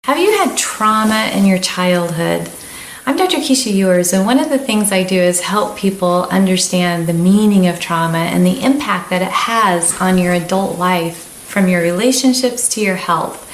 Have you had trauma in your childhood? I'm Dr. Keesha Ewers, and one of the things I do is help people understand the meaning of trauma and the impact that it has on your adult life, from your relationships to your health.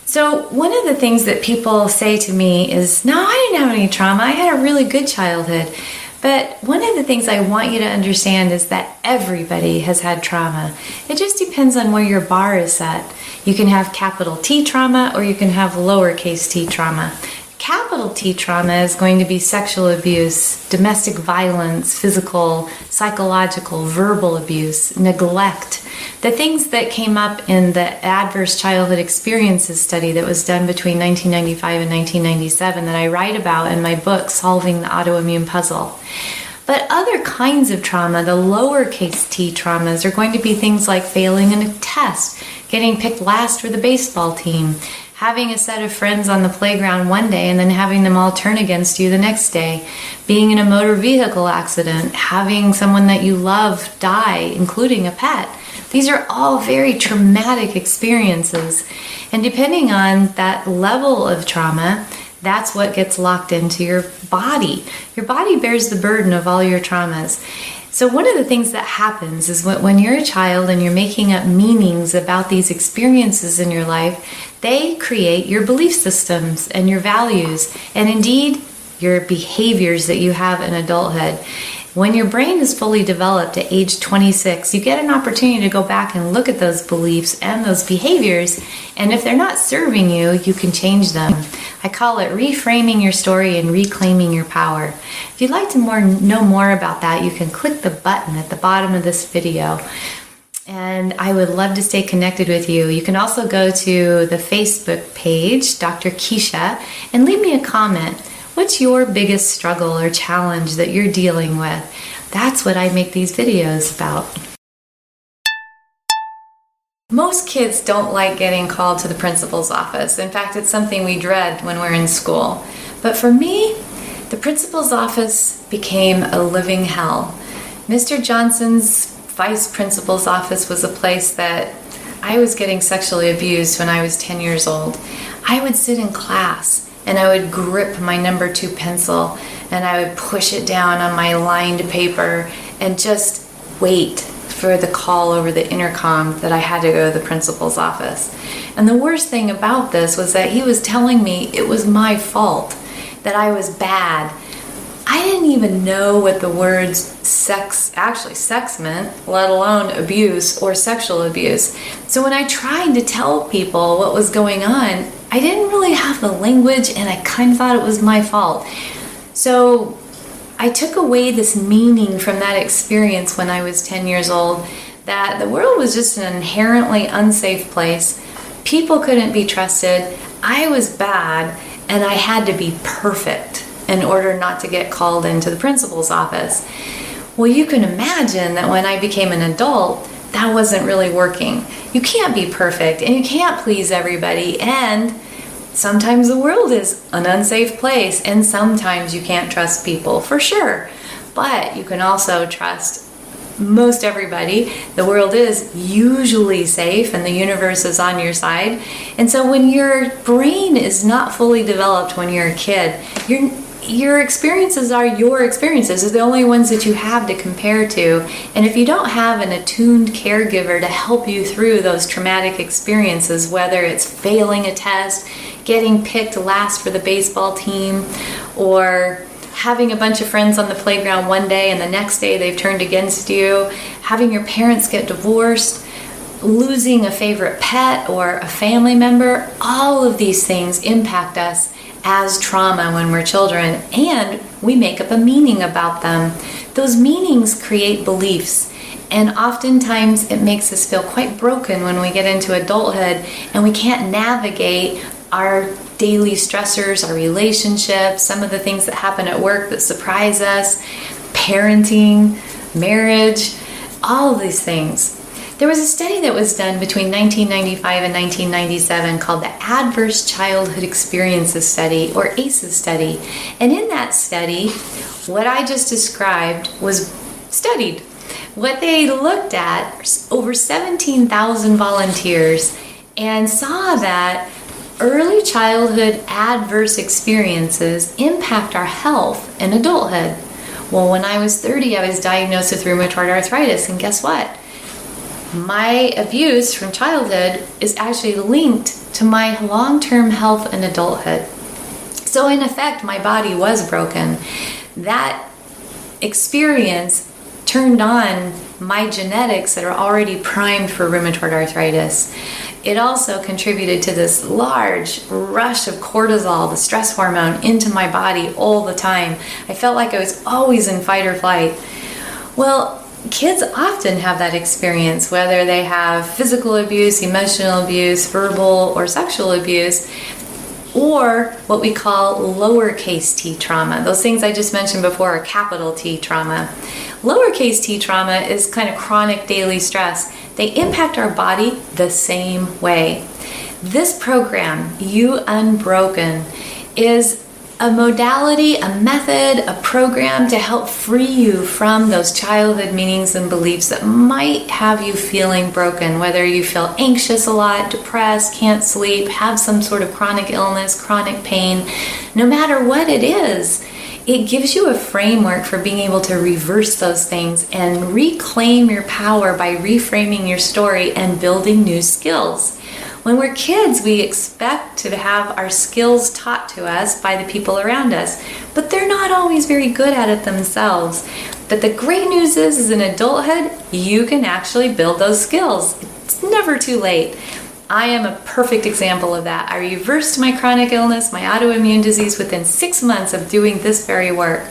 So one of the things that people say to me is, no, I didn't have any trauma. I had a really good childhood. But one of the things I want you to understand is that everybody has had trauma. It just depends on where your bar is set. You can have capital T trauma or you can have lowercase t trauma. Capital T trauma is going to be sexual abuse, domestic violence, physical, psychological, verbal abuse, neglect. The things that came up in the Adverse Childhood Experiences study that was done between 1995 and 1997 that I write about in my book, Solving the Autoimmune Puzzle. But other kinds of trauma, the lowercase t traumas, are going to be things like failing in a test, getting picked last for the baseball team, having a set of friends on the playground one day and then having them all turn against you the next day, being in a motor vehicle accident, having someone that you love die, including a pet. These are all very traumatic experiences. And depending on that level of trauma, that's what gets locked into your body. Your body bears the burden of all your traumas. So one of the things that happens is when you're a child and you're making up meanings about these experiences in your life, they create your belief systems and your values, and indeed your behaviors that you have in adulthood. When your brain is fully developed at age 26, you get an opportunity to go back and look at those beliefs and those behaviors, and if they're not serving you, you can change them. I call it reframing your story and reclaiming your power. If you'd like to know more about that, you can click the button at the bottom of this video. And I would love to stay connected with you. You can also go to the Facebook page, Dr. Keesha, and leave me a comment. What's your biggest struggle or challenge that you're dealing with? That's what I make these videos about. Most kids don't like getting called to the principal's office. In fact, it's something we dread when we're in school. But for me, the principal's office became a living hell. Mr. Johnson's vice principal's office was a place that I was getting sexually abused when I was 10 years old. I would sit in class and I would grip my number 2 pencil and I would push it down on my lined paper and just wait for the call over the intercom that I had to go to the principal's office. And the worst thing about this was that he was telling me it was my fault, that I was bad. I didn't even know what the words sex meant, let alone abuse or sexual abuse. So when I tried to tell people what was going on, I didn't really have the language and I kind of thought it was my fault. So I took away this meaning from that experience when I was 10 years old, that the world was just an inherently unsafe place. People couldn't be trusted. I was bad and I had to be perfect in order not to get called into the principal's office. Well, you can imagine that when I became an adult, that wasn't really working. You can't be perfect and you can't please everybody, and sometimes the world is an unsafe place and sometimes you can't trust people, for sure. But you can also trust most everybody. The world is usually safe and the universe is on your side. And so when your brain is not fully developed when you're a kid, your experiences are your experiences. They're the only ones that you have to compare to. And if you don't have an attuned caregiver to help you through those traumatic experiences, whether it's failing a test, getting picked last for the baseball team, or having a bunch of friends on the playground one day and the next day they've turned against you, having your parents get divorced, losing a favorite pet or a family member, all of these things impact us as trauma when we're children, and we make up a meaning about them. Those meanings create beliefs, and oftentimes it makes us feel quite broken when we get into adulthood and we can't navigate our daily stressors, our relationships, some of the things that happen at work that surprise us, parenting, marriage, all of these things. There was a study that was done between 1995 and 1997 called the Adverse Childhood Experiences Study, or ACEs study. And in that study, what I just described was studied. What they looked at, over 17,000 volunteers, and saw that early childhood adverse experiences impact our health in adulthood. Well, when I was 30, I was diagnosed with rheumatoid arthritis, and guess what? My abuse from childhood is actually linked to my long-term health in adulthood. So in effect, my body was broken. That experience turned on my genetics that are already primed for rheumatoid arthritis. It also contributed to this large rush of cortisol, the stress hormone, into my body all the time. I felt like I was always in fight or flight. Well, kids often have that experience, whether they have physical abuse, emotional abuse, verbal or sexual abuse, or what we call lowercase t trauma. Those things I just mentioned before are capital T trauma. Lowercase t trauma is kind of chronic daily stress. They impact our body the same way. This program, You Unbroken, is a modality, a method, a program to help free you from those childhood meanings and beliefs that might have you feeling broken, whether you feel anxious a lot, depressed, can't sleep, have some sort of chronic illness, chronic pain. No matter what it is, it gives you a framework for being able to reverse those things and reclaim your power by reframing your story and building new skills. When we're kids, we expect to have our skills taught to us by the people around us, but they're not always very good at it themselves. But the great news is in adulthood, you can actually build those skills. It's never too late. I am a perfect example of that. I reversed my chronic illness, my autoimmune disease, within 6 months of doing this very work.